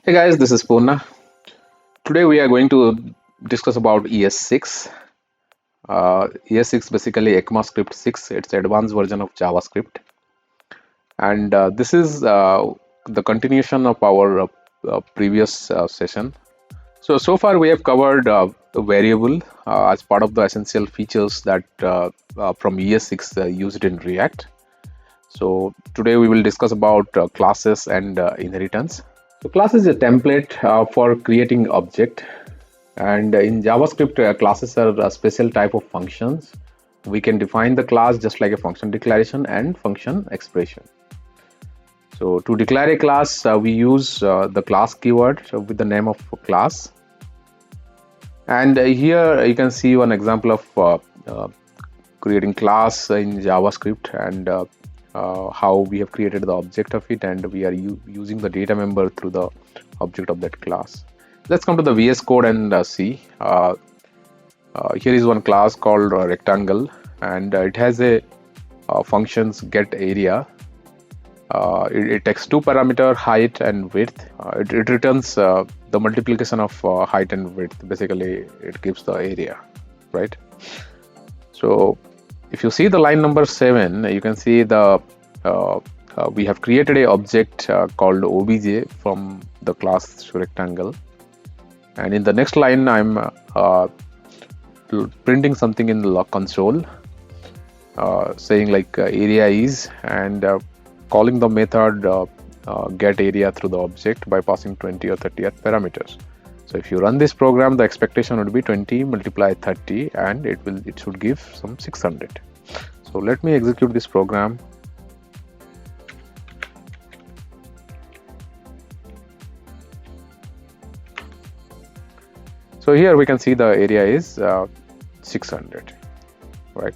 Hey guys, this is Purna. Today we are going to discuss about ES6. ES6 basically ECMASCRIPT 6. It's the advanced version of JavaScript, and this is the continuation of our previous session. So far we have covered a variable as part of the essential features that from ES6 used in React. So today we will discuss about classes and inheritance. So class is a template for creating object, and in JavaScript classes are a special type of functions. We can define the class just like a function declaration and function expression. So to declare a class we use the class keyword with the name of class, and here you can see one example of creating class in JavaScript, and how we have created the object of it, and we are using the data member through the object of that class. Let's come to the VS Code and see. Here is one class called rectangle, and it has a functions get area. It takes two parameter, height and width. It returns the multiplication of height and width. Basically, it gives the area, right? So if you see the line number 7, you can see the we have created a object called obj from the class rectangle, and in the next line I'm printing something in the console, saying like area is, and calling the method get area through the object by passing 20 or 30 parameters. So if you run this program, the expectation would be 20 multiply 30, and it should give some 600. So let me execute this program. So here we can see the area is 600, right?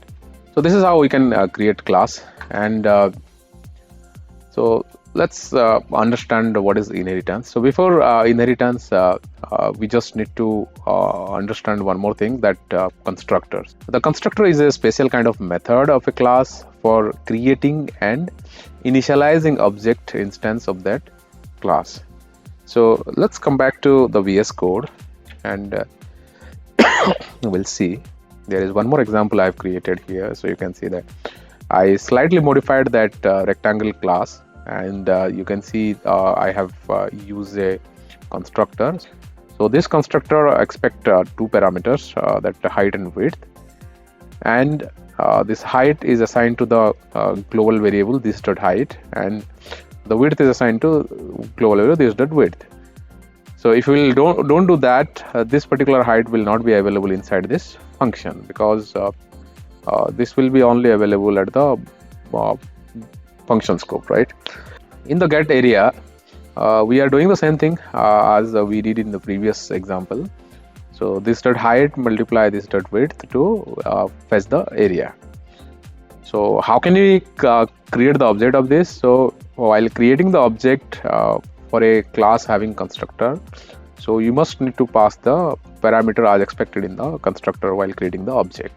So this is how we can create class, and so let's understand what is inheritance. So before inheritance, we just need to understand one more thing, that constructors. The constructor is a special kind of method of a class for creating and initializing object instance of that class. So let's come back to the VS Code, and we'll see there is one more example I've created here. So you can see that I slightly modified that rectangle class, and you can see I have used a constructor. So this constructor expect two parameters, that height and width, and this height is assigned to the global variable this dot height, and the width is assigned to global variable this dot width. So if we don't do that, this particular height will not be available inside this function, because this will be only available at the function scope, right? In the get area, we are doing the same thing as we did in the previous example. So this dot height multiply this dot width to fetch the area. So how can we create the object of this? So while creating the object for a class having constructor, so you must need to pass the parameter as expected in the constructor while creating the object.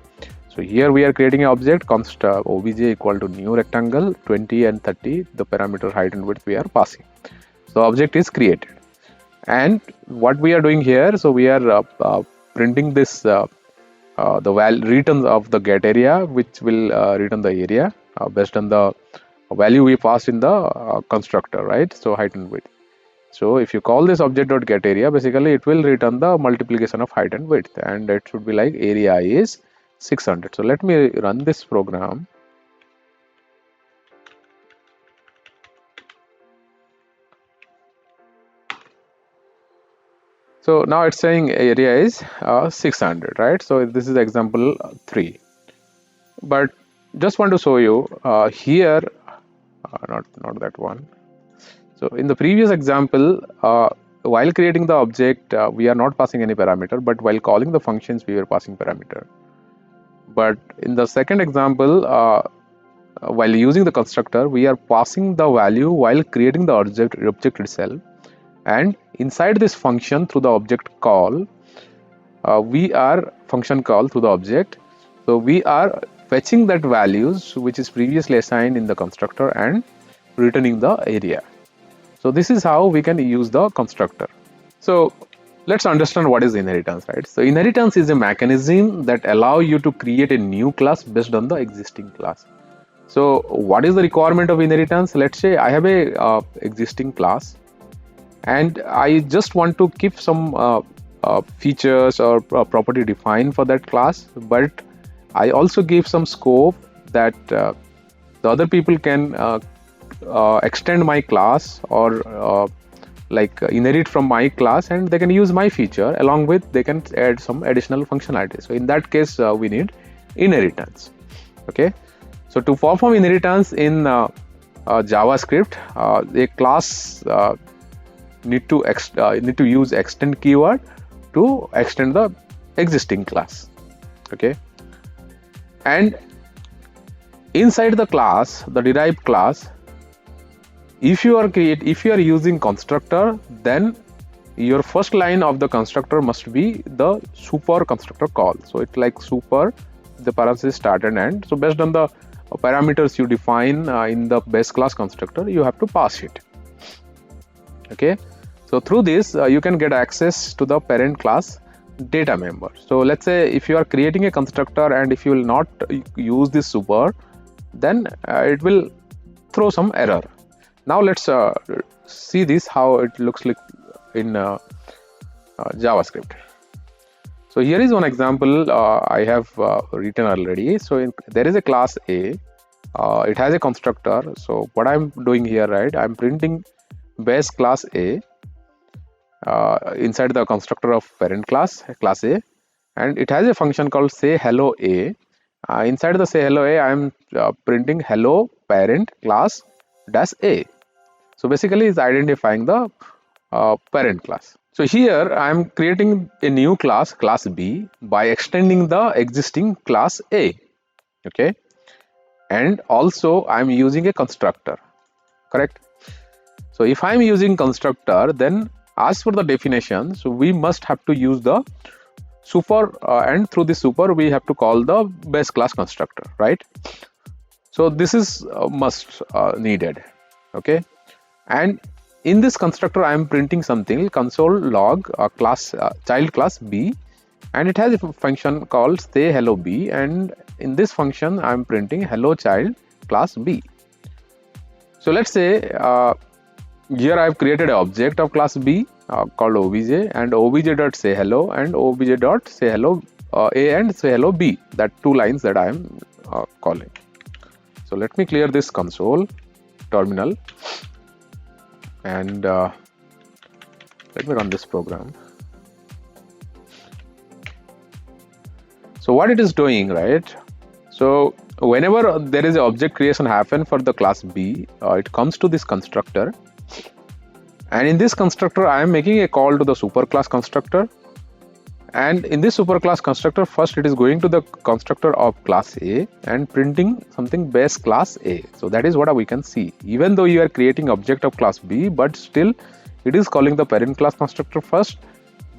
So here we are creating an object const obj equal to new rectangle 20 and 30, the parameter height and width we are passing. So object is created, and what we are doing here, so we are printing this the return of the get area, which will return the area based on the value we passed in the constructor, right? So height and width. So if you call this object dot get area, basically it will return the multiplication of height and width, and it should be like area is 600. So let me run this program. So now it's saying area is 600, right? So this is example 3. But just want to show you here, not that one. So in the previous example, while creating the object, we are not passing any parameter, but while calling the functions, we were passing parameter. But in the second example, while using the constructor, we are passing the value while creating the object itself, and inside this function through the object call, we are function call through the object. So we are fetching that values which is previously assigned in the constructor and returning the area. So this is how we can use the constructor. So let's understand what is inheritance, right? So inheritance is a mechanism that allow you to create a new class based on the existing class. So what is the requirement of inheritance? Let's say I have a existing class and I just want to keep some features or property defined for that class, but I also give some scope that the other people can extend my class or like inherit from my class, and they can use my feature, along with they can add some additional functionality. So in that case we need inheritance. Okay, so to perform inheritance in JavaScript, a class need to use extend keyword to extend the existing class. Okay, and inside the class, the derived class, if you are using constructor, then your first line of the constructor must be the super constructor call. So it's like super, the parenthesis start and end. So based on the parameters you define in the base class constructor, you have to pass it. Okay, so through this you can get access to the parent class data member. So let's say if you are creating a constructor and if you will not use this super, then it will throw some error. Now let's see this how it looks like in JavaScript. So here is one example I have written already. So there is a class A, it has a constructor. So what I'm doing here, right, I'm printing base class A inside the constructor of parent class A, and it has a function called say hello A. Inside the say hello A, I'm printing hello parent class dash A. So basically it's identifying the parent class. So here I am creating a new class B, by extending the existing class A. Okay, and also I am using a constructor, correct? So if I am using constructor, then as per the definition, so we must have to use the super, and through the super we have to call the base class constructor, right? So this is must needed. Okay, and in this constructor I am printing something console log class child class B, and it has a function called say hello B, and in this function I am printing hello child class B. So let's say here I have created an object of class B called obj, and obj.sayHello and obj.sayHello A and sayHello B, that two lines that I am calling. So let me clear this console terminal and let me run this program. So what it is doing, right? So whenever there is an object creation happen for the class B, it comes to this constructor, and in this constructor I am making a call to the superclass constructor, and in this superclass constructor first it is going to the constructor of class A and printing something base class A. So that is what we can see. Even though you are creating object of class B, but still it is calling the parent class constructor first,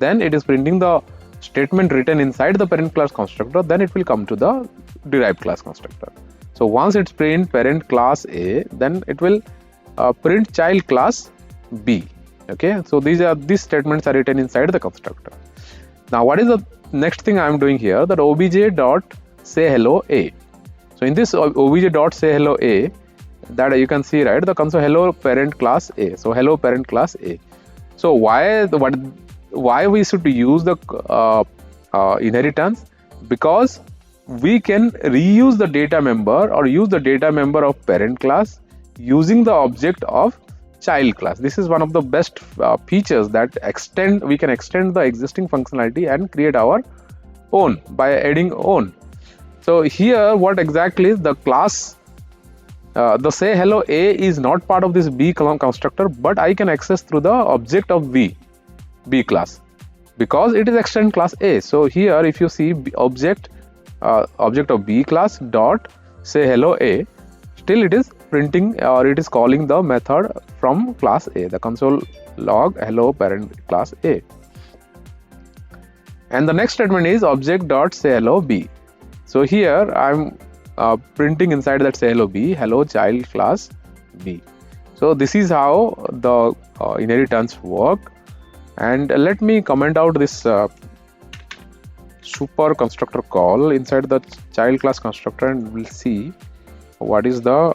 then it is printing the statement written inside the parent class constructor, then it will come to the derived class constructor. So once it's print parent class A, then it will print child class B. Okay, so these statements are written inside the constructor. Now what is the next thing I am doing here? That obj dot say hello A. So in this obj dot say hello A, that you can see, right, the console hello parent class A. So hello parent class A. So why we should use the inheritance? Because we can reuse the data member or use the data member of parent class using the object of child class. This is one of the best features that we can extend the existing functionality and create our own by adding own. So here what exactly is the class, the say hello A is not part of this B constructor, but I can access through the object of B class because it is extend class A. So here if you see object of B class dot say hello A, still it is printing or it is calling the method from class A, the console log hello parent class A. And the next statement is object dot say hello B. So here I'm printing inside that say hello B, hello child class B. So this is how the inheritance work. And let me comment out this super constructor call inside the child class constructor, and we'll see what is the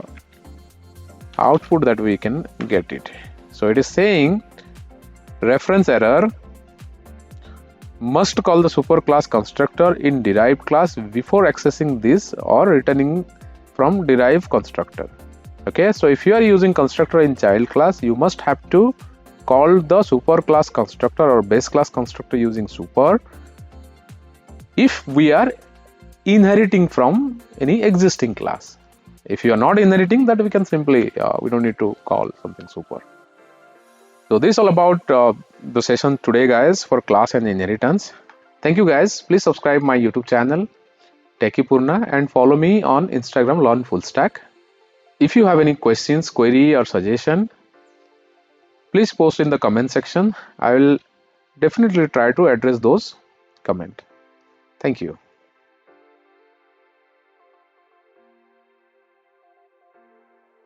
output that we can get it. So it is saying reference error, must call the super class constructor in derived class before accessing this or returning from derived constructor. Okay, so if you are using constructor in child class, you must have to call the super class constructor or base class constructor using super if we are inheriting from any existing class. If you are not inheriting, that we can simply we don't need to call something super. So this is all about the session today, guys, for class and inheritance. Thank you, guys. Please subscribe my YouTube channel Techie Purna and follow me on Instagram Learn Full Stack. If you have any questions, query or suggestion, please post in the comment section. I will definitely try to address those comments. Thank you.